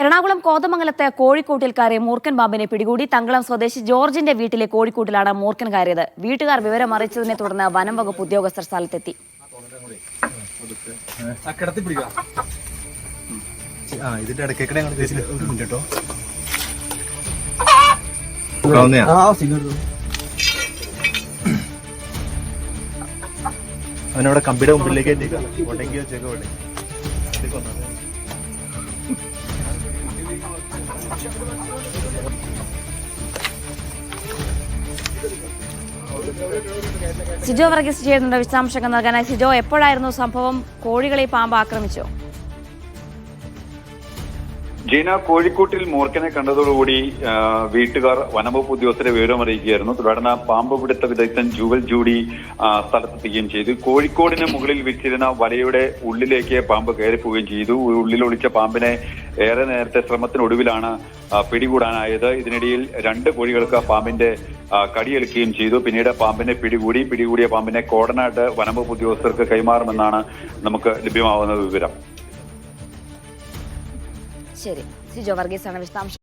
എറണാകുളം കോതമംഗലത്ത് കോഴിക്കൂട്ടിൽ കയറിയ മൂർഖൻ പാമ്പിനെ പിടികൂടി. തങ്കളം സ്വദേശി ജോർജിന്റെ വീട്ടിലെ കോഴിക്കൂട്ടിലാണ് മൂർഖൻ കയറിയത്. വീട്ടുകാർ വിവരം അറിയിച്ചതിനെ തുടർന്ന് വനം വകുപ്പ് ഉദ്യോഗസ്ഥർ സ്ഥലത്തെത്തി. അവനവിടെ കമ്പിയുടെ മുമ്പിലേക്ക് സിജോ വർഗീസ് ചെയ്യുന്നുണ്ട് വിശദാംശങ്ങൾ നൽകാനായി. സിജോ, എപ്പോഴായിരുന്നു സംഭവം? കോഴികളെ പാമ്പ് ആക്രമിച്ചോ? ജീന, കോഴിക്കോട്ടിൽ മൂർഖനെ കണ്ടതോടുകൂടി വീട്ടുകാർ വനംവകുപ്പ് ഉദ്യോഗസ്ഥരെ വിവരം അറിയിക്കുകയായിരുന്നു. തുടർന്ന് പാമ്പ് പിടുത്ത വിദഗ്ധൻ ജുവൽ ജൂഡി സ്ഥലത്തെത്തുകയും ചെയ്തു. കോഴിക്കോടിന് മുകളിൽ വെച്ചിരുന്ന വലയുടെ ഉള്ളിലേക്ക് പാമ്പ് കയറിപ്പോവുകയും ചെയ്തു. ഉള്ളിൽ ഒളിച്ച പാമ്പിനെ ഏറെ നേരത്തെ ശ്രമത്തിനൊടുവിലാണ് പിടികൂടാനായത്. ഇതിനിടയിൽ 2 കോഴികൾക്ക് പാമ്പിന്റെ കടിയേൽക്കുകയും ചെയ്തു. പിന്നീട് പാമ്പിനെ പിടികൂടിയ പാമ്പിനെ കോടനാട് വനംവകുപ്പ് ഉദ്യോഗസ്ഥർക്ക് കൈമാറുമെന്നാണ് നമുക്ക് ലഭ്യമാവുന്ന വിവരം. ശരി, സിജോ വർഗീസാണ് വിശദാംശം.